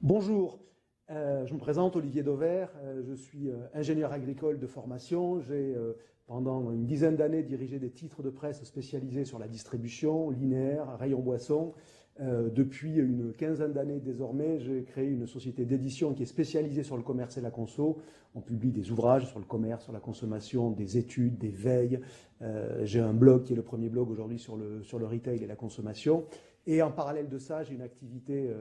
Bonjour, je me présente Olivier Dauvert, je suis ingénieur agricole de formation. J'ai pendant une dizaine d'années dirigé des titres de presse spécialisés sur la distribution, linéaire, rayon boisson. Depuis une quinzaine d'années désormais, j'ai créé une société d'édition qui est spécialisée sur le commerce et la conso. On publie des ouvrages sur le commerce, sur la consommation, des études, des veilles. J'ai un blog qui est le premier blog aujourd'hui sur le retail et la consommation. Et en parallèle de ça, j'ai une activité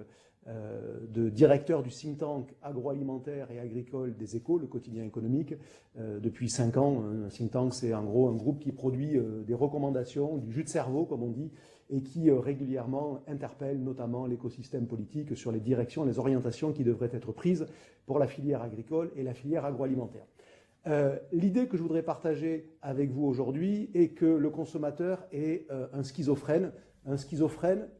de directeur du think tank agroalimentaire et agricole des Échos, le quotidien économique, depuis 5 ans. Un think tank, c'est en gros un groupe qui produit des recommandations, du jus de cerveau, comme on dit, et qui régulièrement interpelle notamment l'écosystème politique sur les directions, les orientations qui devraient être prises pour la filière agricole et la filière agroalimentaire. L'idée que je voudrais partager avec vous aujourd'hui est que le consommateur est un schizophrène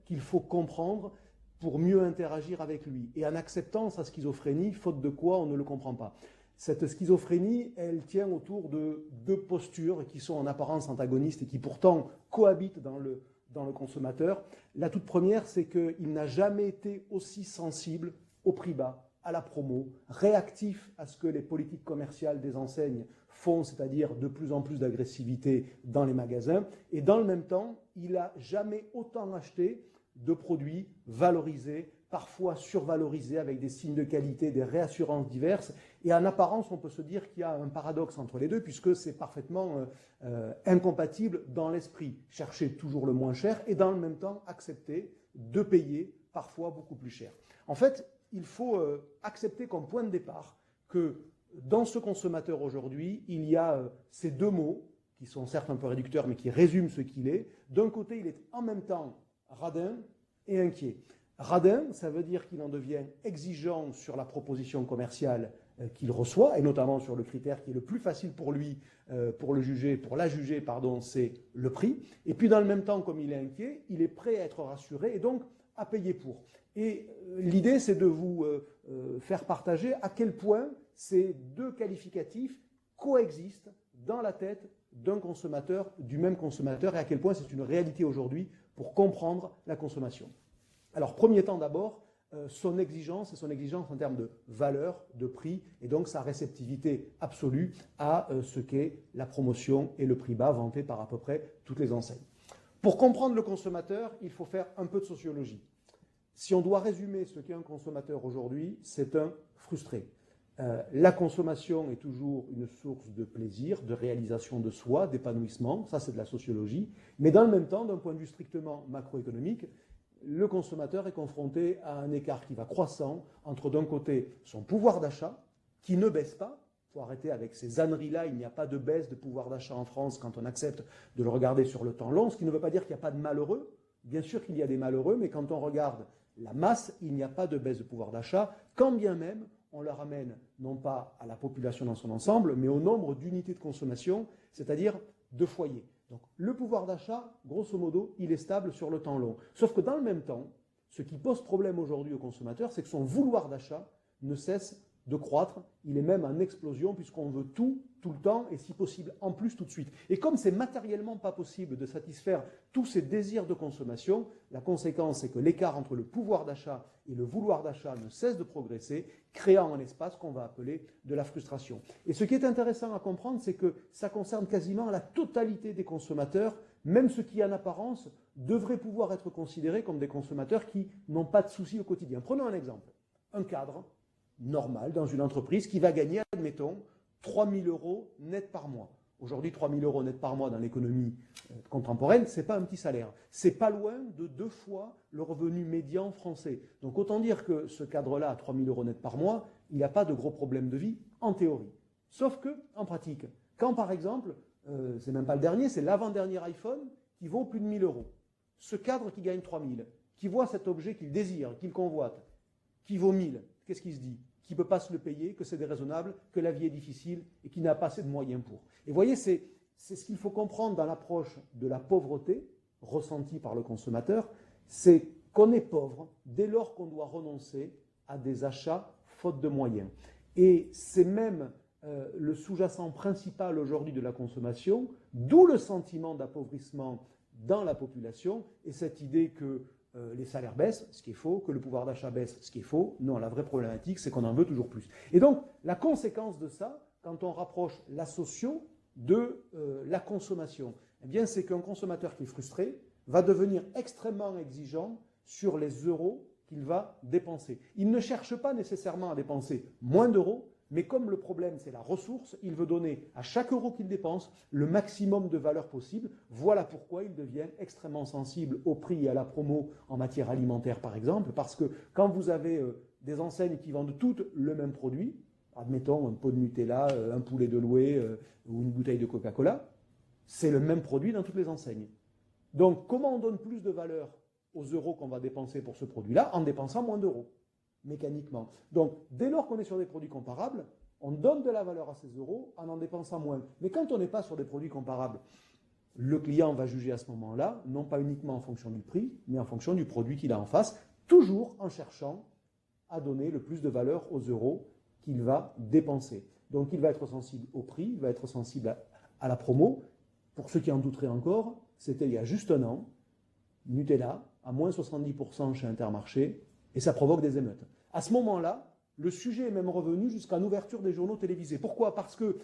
qu'il faut comprendre pour mieux interagir avec lui. Et en acceptant sa schizophrénie, faute de quoi on ne le comprend pas. Cette schizophrénie, elle tient autour de deux postures qui sont en apparence antagonistes et qui pourtant cohabitent dans le consommateur. La toute première, c'est qu'il n'a jamais été aussi sensible au prix bas, à la promo, réactif à ce que les politiques commerciales des enseignes font, c'est-à-dire de plus en plus d'agressivité dans les magasins. Et dans le même temps, il n'a jamais autant acheté de produits valorisés, parfois survalorisés, avec des signes de qualité, des réassurances diverses. Et en apparence, on peut se dire qu'il y a un paradoxe entre les deux, puisque c'est parfaitement incompatible dans l'esprit. Chercher toujours le moins cher et dans le même temps accepter de payer parfois beaucoup plus cher. En fait, il faut accepter comme point de départ que dans ce consommateur aujourd'hui, il y a ces deux mots, qui sont certes un peu réducteurs, mais qui résument ce qu'il est. D'un côté, il est en même temps radin et inquiet. Radin, ça veut dire qu'il en devient exigeant sur la proposition commerciale qu'il reçoit, et notamment sur le critère qui est le plus facile pour lui, pour la juger, c'est le prix. Et puis dans le même temps, comme il est inquiet, il est prêt à être rassuré et donc à payer pour. Et l'idée, c'est de vous faire partager à quel point ces deux qualificatifs coexistent dans la tête d'un consommateur, du même consommateur, et à quel point c'est une réalité aujourd'hui pour comprendre la consommation. Alors, premier temps d'abord, son exigence en termes de valeur, de prix, et donc sa réceptivité absolue à ce qu'est la promotion et le prix bas vanté par à peu près toutes les enseignes. Pour comprendre le consommateur, il faut faire un peu de sociologie. Si on doit résumer ce qu'est un consommateur aujourd'hui, c'est un frustré. La consommation est toujours une source de plaisir, de réalisation de soi, d'épanouissement, ça c'est de la sociologie, mais dans le même temps, d'un point de vue strictement macroéconomique, le consommateur est confronté à un écart qui va croissant entre d'un côté son pouvoir d'achat, qui ne baisse pas. Il faut arrêter avec ces âneries-là, il n'y a pas de baisse de pouvoir d'achat en France quand on accepte de le regarder sur le temps long, ce qui ne veut pas dire qu'il n'y a pas de malheureux. Bien sûr qu'il y a des malheureux, mais quand on regarde la masse, il n'y a pas de baisse de pouvoir d'achat, quand bien même on le ramène non pas à la population dans son ensemble, mais au nombre d'unités de consommation, c'est-à-dire de foyers. Donc le pouvoir d'achat, grosso modo, il est stable sur le temps long. Sauf que dans le même temps, ce qui pose problème aujourd'hui au consommateur, c'est que son vouloir d'achat ne cesse de croître, il est même en explosion puisqu'on veut tout le temps et si possible en plus tout de suite. Et comme c'est matériellement pas possible de satisfaire tous ces désirs de consommation, la conséquence c'est que l'écart entre le pouvoir d'achat et le vouloir d'achat ne cesse de progresser, créant un espace qu'on va appeler de la frustration. Et ce qui est intéressant à comprendre, c'est que ça concerne quasiment la totalité des consommateurs, même ceux qui en apparence devraient pouvoir être considérés comme des consommateurs qui n'ont pas de soucis au quotidien. Prenons un exemple, un cadre normal dans une entreprise qui va gagner, admettons, 3 000 € net par mois. Aujourd'hui, 3 000 € net par mois dans l'économie contemporaine, ce n'est pas un petit salaire. C'est pas loin de 2 fois le revenu médian français. Donc autant dire que ce cadre-là, à 3 000 € net par mois, il n'y a pas de gros problèmes de vie en théorie. Sauf que, en pratique, quand par exemple, c'est même pas le dernier, c'est l'avant-dernier iPhone qui vaut plus de 1 000 €. Ce cadre qui gagne 3 000, qui voit cet objet qu'il désire, qu'il convoite, qui vaut 1 000, qu'est-ce qu'il se dit? Qui ne peut pas se le payer, que c'est déraisonnable, que la vie est difficile et qu'il n'a pas assez de moyens pour. Et vous voyez, c'est ce qu'il faut comprendre dans l'approche de la pauvreté ressentie par le consommateur, c'est qu'on est pauvre dès lors qu'on doit renoncer à des achats faute de moyens. Et c'est même le sous-jacent principal aujourd'hui de la consommation, d'où le sentiment d'appauvrissement dans la population et cette idée que les salaires baissent, ce qui est faux, que le pouvoir d'achat baisse, ce qui est faux. Non, la vraie problématique, c'est qu'on en veut toujours plus. Et donc, la conséquence de ça, quand on rapproche la socio de la consommation, eh bien, c'est qu'un consommateur qui est frustré va devenir extrêmement exigeant sur les euros qu'il va dépenser. Il ne cherche pas nécessairement à dépenser moins d'euros, mais comme le problème c'est la ressource, il veut donner à chaque euro qu'il dépense le maximum de valeur possible. Voilà pourquoi il devient extrêmement sensible au prix et à la promo en matière alimentaire par exemple, parce que quand vous avez des enseignes qui vendent toutes le même produit, admettons un pot de Nutella, un poulet de loué ou une bouteille de Coca-Cola, c'est le même produit dans toutes les enseignes. Donc comment on donne plus de valeur aux euros qu'on va dépenser pour ce produit-là en dépensant moins d'euros, mécaniquement. Donc, dès lors qu'on est sur des produits comparables, on donne de la valeur à ces euros en dépensant moins. Mais quand on n'est pas sur des produits comparables, le client va juger à ce moment-là, non pas uniquement en fonction du prix, mais en fonction du produit qu'il a en face, toujours en cherchant à donner le plus de valeur aux euros qu'il va dépenser. Donc, il va être sensible au prix, il va être sensible à la promo. Pour ceux qui en douteraient encore, c'était il y a juste un an, Nutella à moins 70% chez Intermarché, et ça provoque des émeutes. À ce moment-là, le sujet est même revenu jusqu'à l'ouverture des journaux télévisés. Pourquoi? Parce que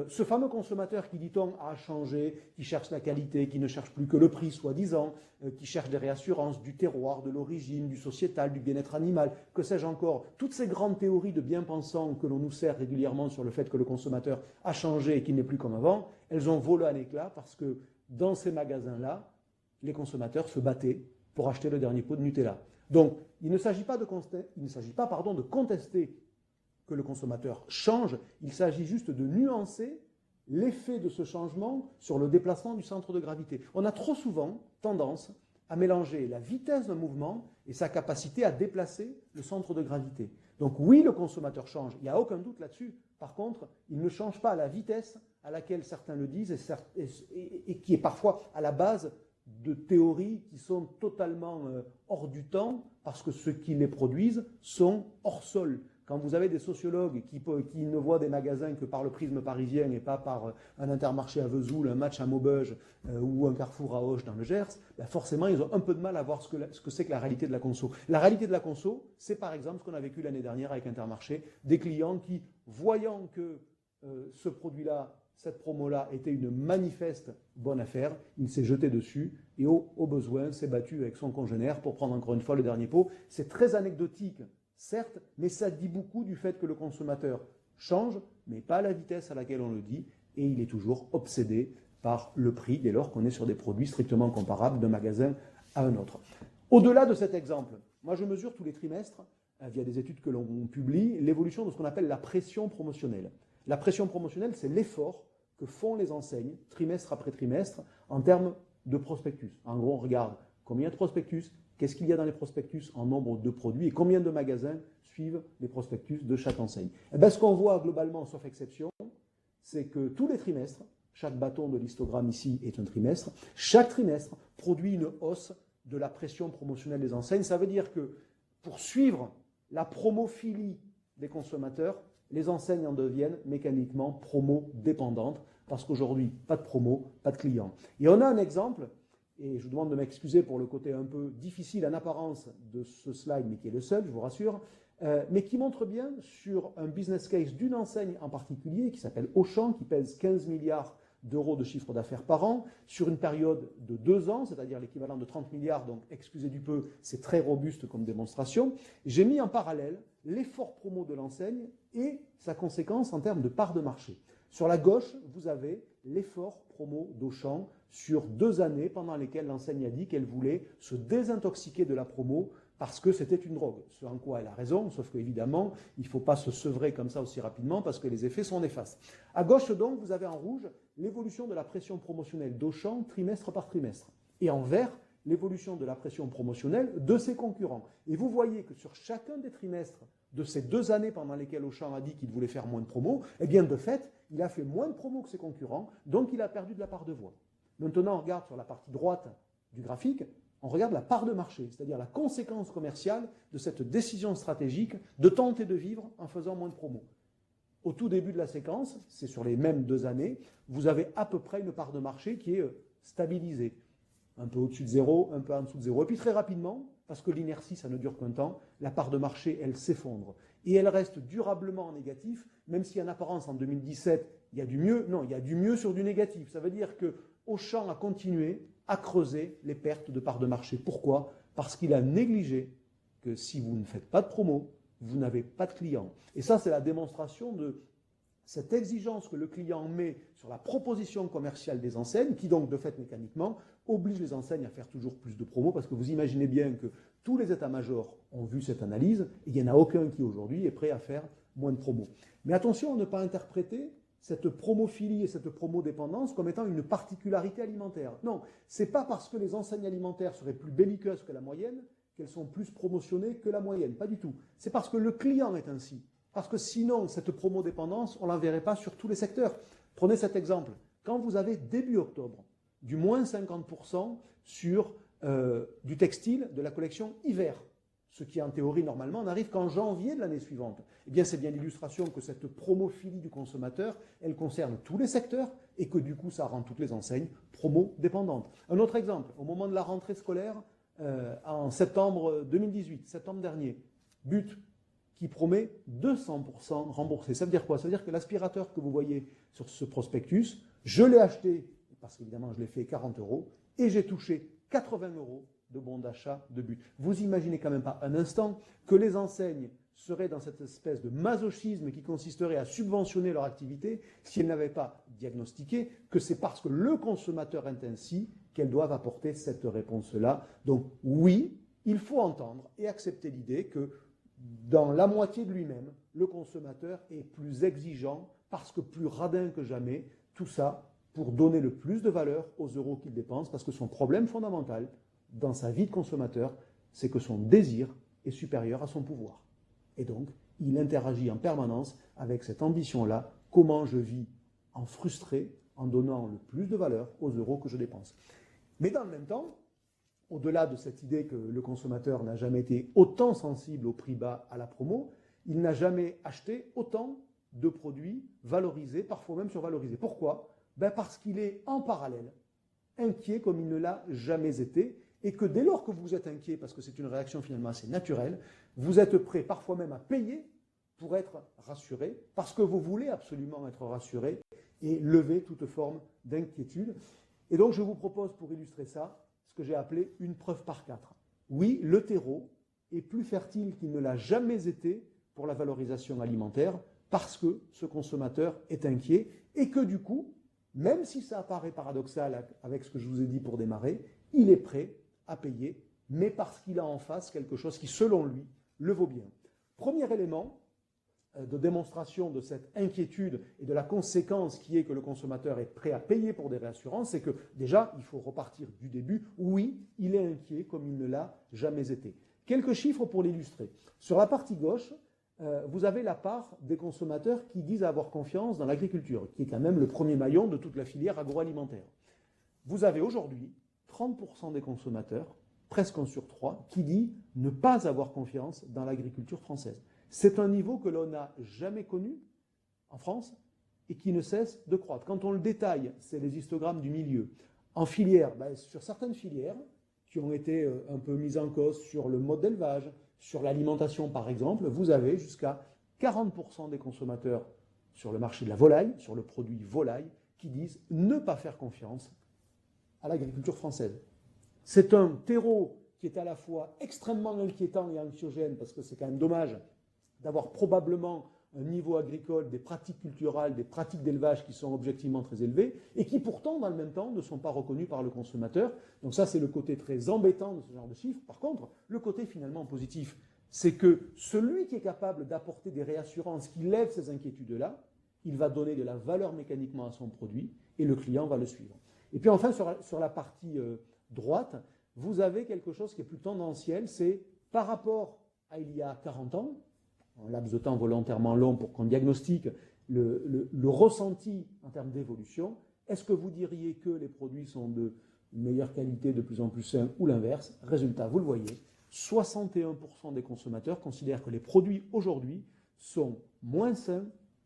ce fameux consommateur qui, dit-on, a changé, qui cherche la qualité, qui ne cherche plus que le prix, soi-disant, qui cherche des réassurances du terroir, de l'origine, du sociétal, du bien-être animal, que sais-je encore, toutes ces grandes théories de bien-pensants que l'on nous sert régulièrement sur le fait que le consommateur a changé et qu'il n'est plus comme avant, elles ont volé à l'éclat parce que dans ces magasins-là, les consommateurs se battaient pour acheter le dernier pot de Nutella. Donc, il ne s'agit pas de contester que le consommateur change, il s'agit juste de nuancer l'effet de ce changement sur le déplacement du centre de gravité. On a trop souvent tendance à mélanger la vitesse d'un mouvement et sa capacité à déplacer le centre de gravité. Donc oui, le consommateur change, il n'y a aucun doute là-dessus. Par contre, il ne change pas à la vitesse à laquelle certains le disent et qui est parfois à la base de théories qui sont totalement hors du temps parce que ceux qui les produisent sont hors sol. Quand vous avez des sociologues qui ne voient des magasins que par le prisme parisien et pas par un Intermarché à Vesoul, un Match à Maubeuge ou un Carrefour à Auch dans le Gers, ben forcément ils ont un peu de mal à voir ce que c'est que la réalité de la conso. La réalité de la conso, c'est par exemple ce qu'on a vécu l'année dernière avec Intermarché, des clients qui, voyant que ce produit-là, cette promo-là était une manifeste bonne affaire, il s'est jeté dessus et au besoin s'est battu avec son congénère pour prendre encore une fois le dernier pot. C'est très anecdotique, certes, mais ça dit beaucoup du fait que le consommateur change, mais pas à la vitesse à laquelle on le dit, et il est toujours obsédé par le prix dès lors qu'on est sur des produits strictement comparables d'un magasin à un autre. Au-delà de cet exemple, moi je mesure tous les trimestres, via des études que l'on publie, l'évolution de ce qu'on appelle la pression promotionnelle. La pression promotionnelle, c'est l'effort que font les enseignes, trimestre après trimestre, en termes de prospectus. En gros, on regarde combien de prospectus, qu'est-ce qu'il y a dans les prospectus en nombre de produits et combien de magasins suivent les prospectus de chaque enseigne. Et bien, ce qu'on voit globalement, sauf exception, c'est que tous les trimestres, chaque bâton de l'histogramme ici est un trimestre, chaque trimestre produit une hausse de la pression promotionnelle des enseignes. Ça veut dire que pour suivre la promophilie des consommateurs, les enseignes en deviennent mécaniquement promo-dépendantes, parce qu'aujourd'hui, pas de promo, pas de clients. Et on a un exemple, et je vous demande de m'excuser pour le côté un peu difficile en apparence de ce slide, mais qui est le seul, je vous rassure, mais qui montre bien sur un business case d'une enseigne en particulier, qui s'appelle Auchan, qui pèse 15 milliards d'euros de chiffre d'affaires par an, sur une période de 2 ans, c'est-à-dire l'équivalent de 30 milliards, donc excusez du peu, c'est très robuste comme démonstration. J'ai mis en parallèle l'effort promo de l'enseigne et sa conséquence en termes de part de marché. Sur la gauche, vous avez l'effort promo d'Auchan sur 2 années pendant lesquelles l'enseigne a dit qu'elle voulait se désintoxiquer de la promo parce que c'était une drogue. Ce en quoi elle a raison, sauf qu'évidemment, il ne faut pas se sevrer comme ça aussi rapidement parce que les effets sont néfastes. À gauche donc, vous avez en rouge l'évolution de la pression promotionnelle d'Auchan trimestre par trimestre. Et en vert, l'évolution de la pression promotionnelle de ses concurrents. Et vous voyez que sur chacun des trimestres de ces 2 années pendant lesquelles Auchan a dit qu'il voulait faire moins de promos, eh bien de fait, il a fait moins de promos que ses concurrents, donc il a perdu de la part de voix. Maintenant, on regarde sur la partie droite du graphique, on regarde la part de marché, c'est-à-dire la conséquence commerciale de cette décision stratégique de tenter de vivre en faisant moins de promos. Au tout début de la séquence, c'est sur les mêmes 2 années, vous avez à peu près une part de marché qui est stabilisée. Un peu au-dessus de 0, un peu en dessous de 0. Et puis très rapidement, parce que l'inertie, ça ne dure qu'un temps, la part de marché, elle s'effondre. Et elle reste durablement en négatif, même si en apparence, en 2017, il y a du mieux. Non, il y a du mieux sur du négatif. Ça veut dire que Auchan a continué à creuser les pertes de part de marché. Pourquoi? Parce qu'il a négligé que si vous ne faites pas de promo, vous n'avez pas de clients. Et ça, c'est la démonstration de cette exigence que le client met sur la proposition commerciale des enseignes, qui donc, de fait, mécaniquement, oblige les enseignes à faire toujours plus de promos, parce que vous imaginez bien que tous les états-majors ont vu cette analyse, et il n'y en a aucun qui, aujourd'hui, est prêt à faire moins de promos. Mais attention à ne pas interpréter cette promophilie et cette promodépendance comme étant une particularité alimentaire. Non, ce n'est pas parce que les enseignes alimentaires seraient plus belliqueuses que la moyenne qu'elles sont plus promotionnées que la moyenne. Pas du tout. C'est parce que le client est ainsi. Parce que sinon, cette promodépendance, on ne la verrait pas sur tous les secteurs. Prenez cet exemple. Quand vous avez début octobre, du moins 50% sur du textile de la collection hiver, ce qui en théorie normalement n'arrive qu'en janvier de l'année suivante, eh bien c'est bien l'illustration que cette promophilie du consommateur, elle concerne tous les secteurs et que du coup ça rend toutes les enseignes promo-dépendantes. Un autre exemple, au moment de la rentrée scolaire, en septembre 2018, septembre dernier, But qui promet 200% remboursé. Ça veut dire quoi? Ça veut dire que l'aspirateur que vous voyez sur ce prospectus, je l'ai acheté, parce qu'évidemment je l'ai fait 40 € et j'ai touché 80 € de bons d'achat de But. Vous imaginez quand même pas un instant que les enseignes seraient dans cette espèce de masochisme qui consisterait à subventionner leur activité si elles n'avaient pas diagnostiqué que c'est parce que le consommateur est ainsi qu'elles doivent apporter cette réponse-là. Donc oui, il faut entendre et accepter l'idée que dans la moitié de lui-même, le consommateur est plus exigeant parce que plus radin que jamais, tout ça pour donner le plus de valeur aux euros qu'il dépense, parce que son problème fondamental dans sa vie de consommateur, c'est que son désir est supérieur à son pouvoir. Et donc, il interagit en permanence avec cette ambition-là, comment je vis en frustré, en donnant le plus de valeur aux euros que je dépense. Mais dans le même temps, au-delà de cette idée que le consommateur n'a jamais été autant sensible au prix bas à la promo, il n'a jamais acheté autant de produits valorisés, parfois même survalorisés. Pourquoi? Parce qu'il est en parallèle inquiet comme il ne l'a jamais été, et que dès lors que vous êtes inquiet, parce que c'est une réaction finalement assez naturelle, vous êtes prêt parfois même à payer pour être rassuré, parce que vous voulez absolument être rassuré et lever toute forme d'inquiétude. Et donc je vous propose pour illustrer ça, ce que j'ai appelé une preuve par 4. Oui, le terreau est plus fertile qu'il ne l'a jamais été pour la valorisation alimentaire, parce que ce consommateur est inquiet et que du coup, même si ça apparaît paradoxal avec ce que je vous ai dit pour démarrer, il est prêt à payer, mais parce qu'il a en face quelque chose qui, selon lui, le vaut bien. Premier élément de démonstration de cette inquiétude et de la conséquence qui est que le consommateur est prêt à payer pour des réassurances, c'est que déjà, il faut repartir du début. Oui, il est inquiet comme il ne l'a jamais été. Quelques chiffres pour l'illustrer. Sur la partie gauche, vous avez la part des consommateurs qui disent avoir confiance dans l'agriculture, qui est quand même le premier maillon de toute la filière agroalimentaire. Vous avez aujourd'hui 30% des consommateurs, presque 1 sur 3, qui dit ne pas avoir confiance dans l'agriculture française. C'est un niveau que l'on n'a jamais connu en France et qui ne cesse de croître. Quand on le détaille, c'est les histogrammes du milieu. En filière, sur certaines filières qui ont été un peu mises en cause sur le mode d'élevage, sur l'alimentation par exemple, vous avez jusqu'à 40% des consommateurs sur le marché de la volaille, sur le produit volaille, qui disent ne pas faire confiance à l'agriculture française. C'est un terreau qui est à la fois extrêmement inquiétant et anxiogène, parce que c'est quand même dommage d'avoir probablement un niveau agricole, des pratiques culturelles, des pratiques d'élevage qui sont objectivement très élevées, et qui pourtant, dans le même temps, ne sont pas reconnus par le consommateur. Donc ça, c'est le côté très embêtant de ce genre de chiffres. Par contre, le côté finalement positif, c'est que celui qui est capable d'apporter des réassurances qui lèvent ces inquiétudes-là, il va donner de la valeur mécaniquement à son produit, et le client va le suivre. Et puis enfin, sur la partie droite, vous avez quelque chose qui est plus tendanciel, c'est par rapport à il y a 40 ans, un laps de temps volontairement long pour qu'on diagnostique le ressenti en termes d'évolution, est-ce que vous diriez que les produits sont de meilleure qualité, de plus en plus sains, ou l'inverse? Résultat, vous le voyez, 61% des consommateurs considèrent que les produits aujourd'hui sont moins sains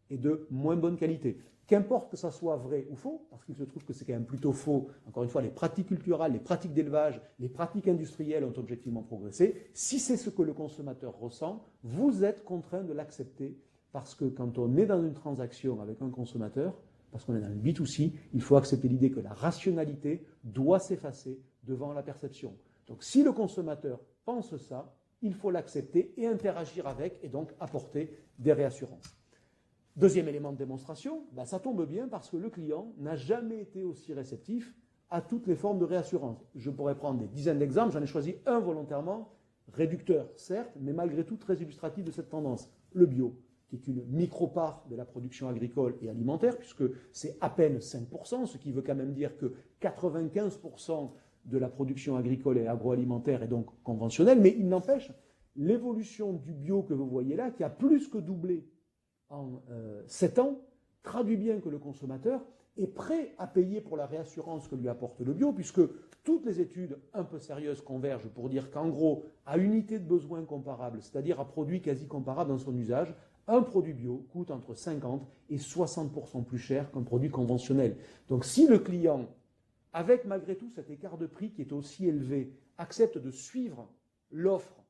et de moins bonne qualité. Qu'importe que ça soit vrai ou faux, parce qu'il se trouve que c'est quand même plutôt faux, encore une fois, les pratiques culturelles, les pratiques d'élevage, les pratiques industrielles ont objectivement progressé. Si c'est ce que le consommateur ressent, vous êtes contraint de l'accepter, parce que quand on est dans une transaction avec un consommateur, parce qu'on est dans le B2C, il faut accepter l'idée que la rationalité doit s'effacer devant la perception. Donc si le consommateur pense ça, il faut l'accepter et interagir avec, et donc apporter des réassurances. Deuxième élément de démonstration, ça tombe bien parce que le client n'a jamais été aussi réceptif à toutes les formes de réassurance. Je pourrais prendre des dizaines d'exemples, j'en ai choisi un volontairement, réducteur certes, mais malgré tout très illustratif de cette tendance, le bio, qui est une micro-part de la production agricole et alimentaire, puisque c'est à peine 5%, ce qui veut quand même dire que 95% de la production agricole et agroalimentaire est donc conventionnelle, mais il n'empêche, l'évolution du bio que vous voyez là, qui a plus que doublé en 7 ans, traduit bien que le consommateur est prêt à payer pour la réassurance que lui apporte le bio, puisque toutes les études un peu sérieuses convergent pour dire qu'en gros, à unité de besoin comparable, c'est-à-dire à produit quasi comparable dans son usage, un produit bio coûte entre 50 et 60% plus cher qu'un produit conventionnel. Donc si le client, avec malgré tout cet écart de prix qui est aussi élevé, accepte de suivre l'offre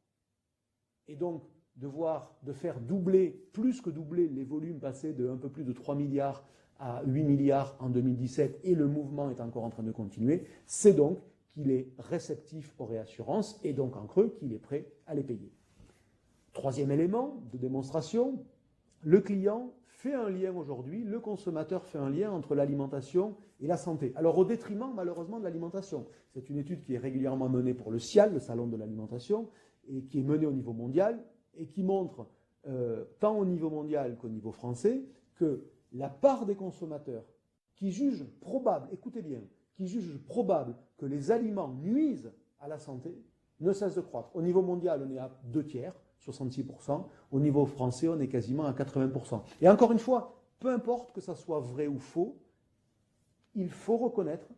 et donc de faire doubler, plus que doubler les volumes passés de un peu plus de 3 milliards à 8 milliards en 2017 et le mouvement est encore en train de continuer, c'est donc qu'il est réceptif aux réassurances et donc en creux qu'il est prêt à les payer. Troisième élément de démonstration, le client fait un lien aujourd'hui, le consommateur fait un lien entre l'alimentation et la santé. Alors au détriment malheureusement de l'alimentation. C'est une étude qui est régulièrement menée pour le SIAL, le Salon de l'alimentation, et qui est menée au niveau mondial et qui montre, tant au niveau mondial qu'au niveau français, que la part des consommateurs qui jugent probable, écoutez bien, qui jugent probable que les aliments nuisent à la santé ne cesse de croître. Au niveau mondial, on est à 2/3, 66%. Au niveau français, on est quasiment à 80%. Et encore une fois, peu importe que ça soit vrai ou faux, il faut reconnaître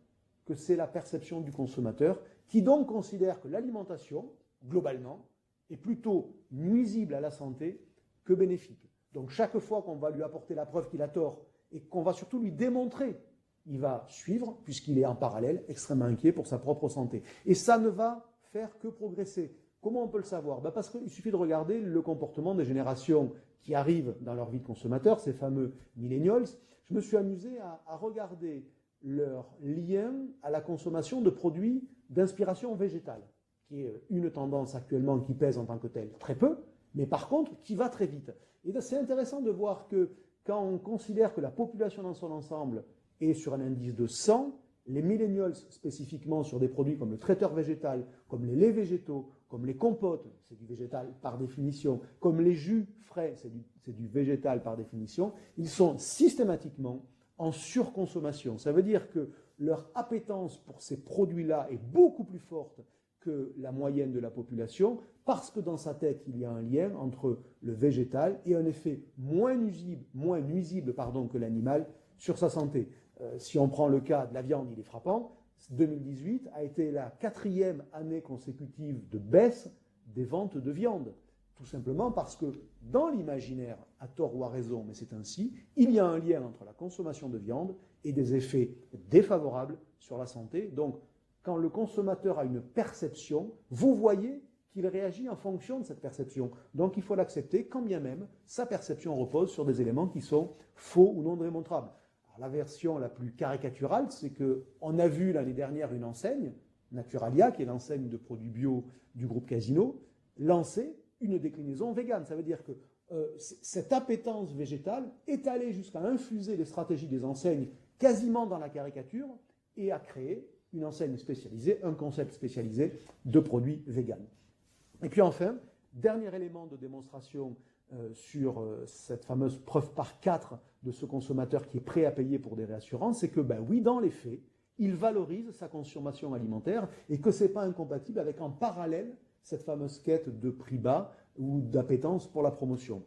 que c'est la perception du consommateur qui donc considère que l'alimentation, globalement, est plutôt nuisible à la santé que bénéfique. Donc chaque fois qu'on va lui apporter la preuve qu'il a tort et qu'on va surtout lui démontrer, il va suivre puisqu'il est en parallèle extrêmement inquiet pour sa propre santé. Et ça ne va faire que progresser. Comment on peut le savoir? Parce qu'il suffit de regarder le comportement des générations qui arrivent dans leur vie de consommateur, ces fameux millennials. Je me suis amusé à regarder leur lien à la consommation de produits d'inspiration végétale, qui est une tendance actuellement qui pèse en tant que telle très peu, mais par contre qui va très vite. Et c'est intéressant de voir que quand on considère que la population dans son ensemble est sur un indice de 100, les millennials spécifiquement sur des produits comme le traiteur végétal, comme les laits végétaux, comme les compotes, c'est du végétal par définition, comme les jus frais, c'est du végétal par définition, ils sont systématiquement en surconsommation. Ça veut dire que leur appétence pour ces produits-là est beaucoup plus forte que la moyenne de la population, parce que dans sa tête, il y a un lien entre le végétal et un effet moins nuisible que l'animal sur sa santé. Si on prend le cas de la viande, il est frappant. 2018 a été la 4e année consécutive de baisse des ventes de viande. Tout simplement parce que dans l'imaginaire, à tort ou à raison, mais c'est ainsi, il y a un lien entre la consommation de viande et des effets défavorables sur la santé. Donc, quand le consommateur a une perception, vous voyez qu'il réagit en fonction de cette perception. Donc il faut l'accepter, quand bien même sa perception repose sur des éléments qui sont faux ou non démontrables. Alors, la version la plus caricaturale, c'est qu'on a vu l'année dernière une enseigne, Naturalia, qui est l'enseigne de produits bio du groupe Casino, lancer une déclinaison végane. Ça veut dire que cette appétence végétale est allée jusqu'à infuser les stratégies des enseignes quasiment dans la caricature et à créer une enseigne spécialisée, un concept spécialisé de produits véganes. Et puis enfin, dernier élément de démonstration sur cette fameuse preuve par 4 de ce consommateur qui est prêt à payer pour des réassurances, c'est que, oui, dans les faits, il valorise sa consommation alimentaire et que ce n'est pas incompatible avec en parallèle cette fameuse quête de prix bas ou d'appétence pour la promotion.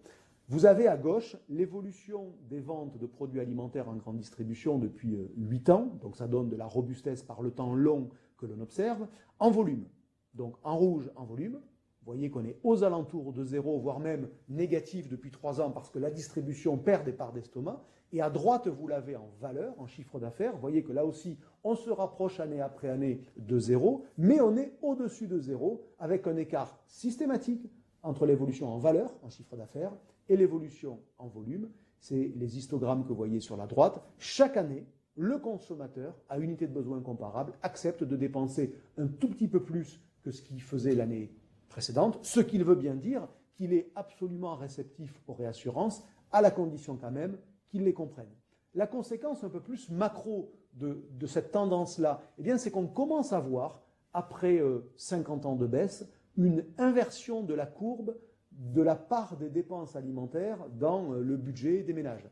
Vous avez à gauche l'évolution des ventes de produits alimentaires en grande distribution depuis 8 ans, donc ça donne de la robustesse par le temps long que l'on observe, en volume. Donc en rouge en volume, Vous voyez qu'on est aux alentours de 0, voire même négatif depuis 3 ans parce que la distribution perd des parts d'estomac. Et à droite, vous l'avez en valeur, en chiffre d'affaires. Vous voyez que là aussi, on se rapproche année après année de 0, mais on est au-dessus de 0 avec un écart systématique entre l'évolution en valeur, en chiffre d'affaires, et l'évolution en volume. C'est les histogrammes que vous voyez sur la droite. Chaque année, le consommateur, à unité de besoin comparable, accepte de dépenser un tout petit peu plus que ce qu'il faisait l'année précédente, ce qui veut bien dire qu'il est absolument réceptif aux réassurances, à la condition quand même qu'il les comprenne. La conséquence un peu plus macro de cette tendance-là, eh bien, c'est qu'on commence à voir, après 50 ans de baisse, une inversion de la courbe de la part des dépenses alimentaires dans le budget des ménages.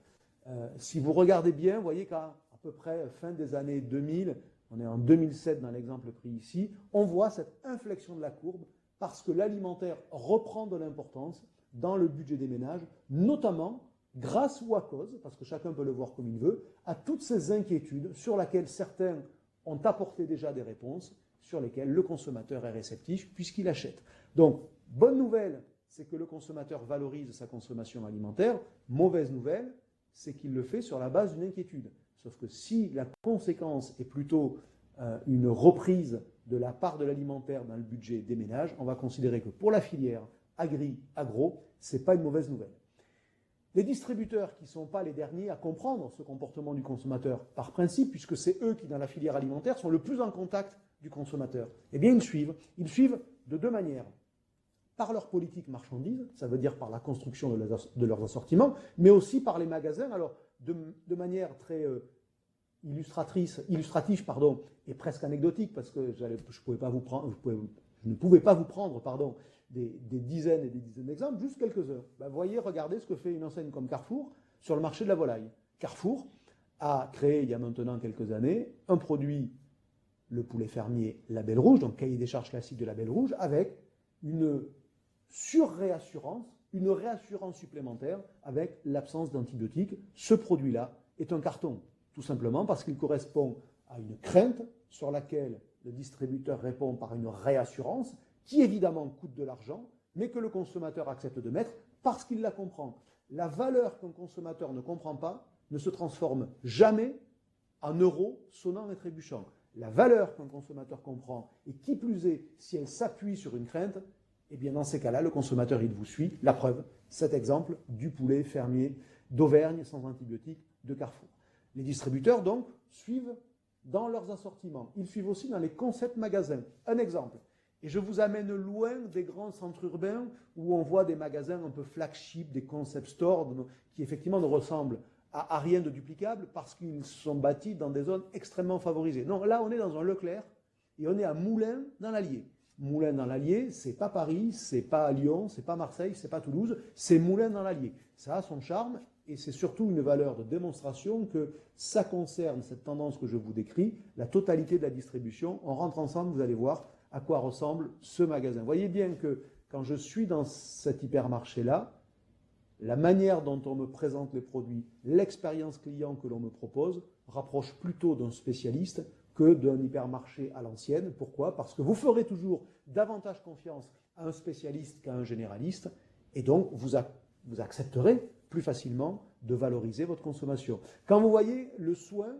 Si vous regardez bien, vous voyez qu'à peu près fin des années 2000, on est en 2007 dans l'exemple pris ici, on voit cette inflexion de la courbe parce que l'alimentaire reprend de l'importance dans le budget des ménages, notamment grâce ou à cause, parce que chacun peut le voir comme il veut, à toutes ces inquiétudes sur lesquelles certains ont apporté déjà des réponses, sur lesquelles le consommateur est réceptif puisqu'il achète. Donc, bonne nouvelle, c'est que le consommateur valorise sa consommation alimentaire. Mauvaise nouvelle, c'est qu'il le fait sur la base d'une inquiétude. Sauf que si la conséquence est plutôt une reprise de la part de l'alimentaire dans le budget des ménages, on va considérer que pour la filière agro, ce n'est pas une mauvaise nouvelle. Les distributeurs qui ne sont pas les derniers à comprendre ce comportement du consommateur, par principe, puisque c'est eux qui, dans la filière alimentaire, sont le plus en contact du consommateur, eh bien, ils suivent de deux manières. Par leur politique marchandise, ça veut dire par la construction de leurs assortiments, mais aussi par les magasins, alors de manière très illustrative, et presque anecdotique, parce que je ne pouvais pas vous prendre des dizaines et des dizaines d'exemples, juste quelques-uns. Voyez, regardez ce que fait une enseigne comme Carrefour sur le marché de la volaille. Carrefour a créé, il y a maintenant quelques années, un produit, le poulet fermier Label Rouge, donc cahier des charges classique de Label Rouge, avec une surréassurance, une réassurance supplémentaire avec l'absence d'antibiotiques. Ce produit-là est un carton, tout simplement parce qu'il correspond à une crainte sur laquelle le distributeur répond par une réassurance qui évidemment coûte de l'argent, mais que le consommateur accepte de mettre parce qu'il la comprend. La valeur qu'un consommateur ne comprend pas ne se transforme jamais en euros sonnant et trébuchant. La valeur qu'un consommateur comprend, et qui plus est, si elle s'appuie sur une crainte, eh bien dans ces cas-là, le consommateur, il vous suit. La preuve, cet exemple du poulet fermier d'Auvergne sans antibiotiques de Carrefour. Les distributeurs, donc, suivent dans leurs assortiments. Ils suivent aussi dans les concepts magasins. Un exemple. Et je vous amène loin des grands centres urbains où on voit des magasins un peu flagship, des concept stores qui effectivement ne ressemblent à rien de duplicable parce qu'ils sont bâtis dans des zones extrêmement favorisées. Non, là on est dans un Leclerc et on est à Moulins dans l'Allier. Moulins dans l'Allier, c'est pas Paris, c'est pas Lyon, c'est pas Marseille, c'est pas Toulouse, c'est Moulins dans l'Allier. Ça a son charme et c'est surtout une valeur de démonstration que ça concerne cette tendance que je vous décris, la totalité de la distribution. On rentre ensemble, vous allez voir à quoi ressemble ce magasin. Vous voyez bien que quand je suis dans cet hypermarché-là, la manière dont on me présente les produits, l'expérience client que l'on me propose, rapproche plutôt d'un spécialiste que d'un hypermarché à l'ancienne. Pourquoi ? Parce que vous ferez toujours davantage confiance à un spécialiste qu'à un généraliste, et donc vous accepterez plus facilement de valoriser votre consommation. Quand vous voyez le soin,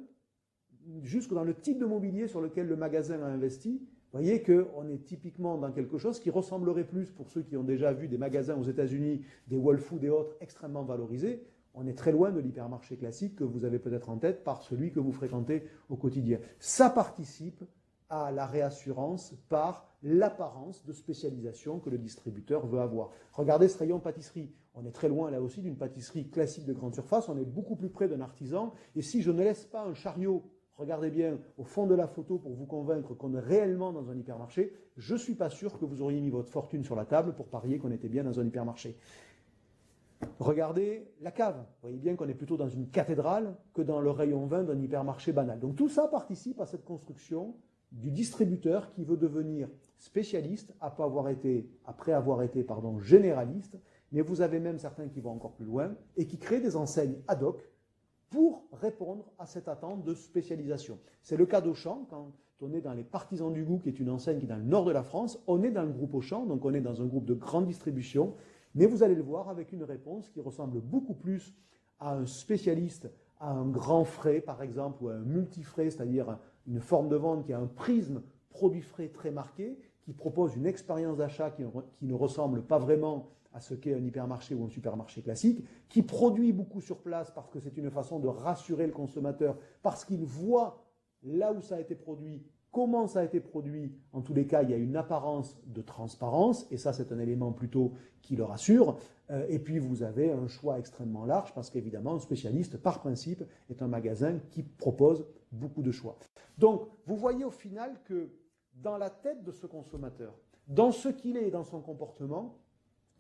jusque dans le type de mobilier sur lequel le magasin a investi, vous voyez qu'on est typiquement dans quelque chose qui ressemblerait plus, pour ceux qui ont déjà vu des magasins aux États-Unis, des Whole Foods et autres extrêmement valorisés, on est très loin de l'hypermarché classique que vous avez peut-être en tête par celui que vous fréquentez au quotidien. Ça participe à la réassurance par l'apparence de spécialisation que le distributeur veut avoir. Regardez ce rayon pâtisserie. On est très loin là aussi d'une pâtisserie classique de grande surface, on est beaucoup plus près d'un artisan. Et si je ne laisse pas un chariot, regardez bien au fond de la photo pour vous convaincre qu'on est réellement dans un hypermarché, je ne suis pas sûr que vous auriez mis votre fortune sur la table pour parier qu'on était bien dans un hypermarché. Regardez la cave. Vous voyez bien qu'on est plutôt dans une cathédrale que dans le rayon vin d'un hypermarché banal. Donc tout ça participe à cette construction du distributeur qui veut devenir spécialiste après avoir été généraliste, mais vous avez même certains qui vont encore plus loin et qui créent des enseignes ad hoc pour répondre à cette attente de spécialisation. C'est le cas d'Auchan, on est dans les Partisans du Goût, qui est une enseigne qui est dans le nord de la France. On est dans le groupe Auchan, donc on est dans un groupe de grande distribution. Mais vous allez le voir avec une réponse qui ressemble beaucoup plus à un spécialiste, à un grand frais, par exemple, ou à un multifrais, c'est-à-dire une forme de vente qui a un prisme produit frais très marqué, qui propose une expérience d'achat qui ne ressemble pas vraiment à ce qu'est un hypermarché ou un supermarché classique, qui produit beaucoup sur place parce que c'est une façon de rassurer le consommateur, parce qu'il voit là où ça a été produit, comment ça a été produit. En tous les cas, il y a une apparence de transparence, et ça, c'est un élément plutôt qui le rassure. Et puis, vous avez un choix extrêmement large, parce qu'évidemment, un spécialiste, par principe, est un magasin qui propose beaucoup de choix. Donc, vous voyez au final que dans la tête de ce consommateur, dans ce qu'il est et dans son comportement,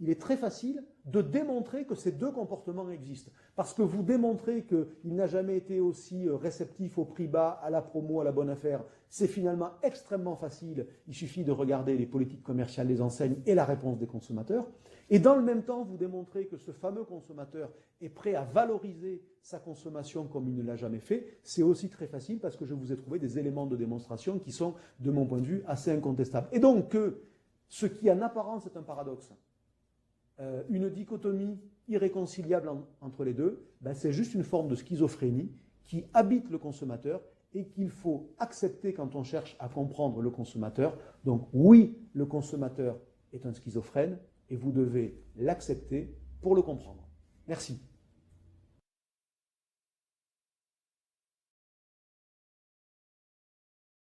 il est très facile de démontrer que ces deux comportements existent. Parce que vous démontrez qu'il n'a jamais été aussi réceptif au prix bas, à la promo, à la bonne affaire. C'est finalement extrêmement facile. Il suffit de regarder les politiques commerciales des enseignes et la réponse des consommateurs. Et dans le même temps, vous démontrez que ce fameux consommateur est prêt à valoriser sa consommation comme il ne l'a jamais fait. C'est aussi très facile parce que je vous ai trouvé des éléments de démonstration qui sont, de mon point de vue, assez incontestables. Et donc, ce qui en apparence est un paradoxe, une dichotomie irréconciliable entre les deux, c'est juste une forme de schizophrénie qui habite le consommateur et qu'il faut accepter quand on cherche à comprendre le consommateur. Donc oui, le consommateur est un schizophrène et vous devez l'accepter pour le comprendre. Merci.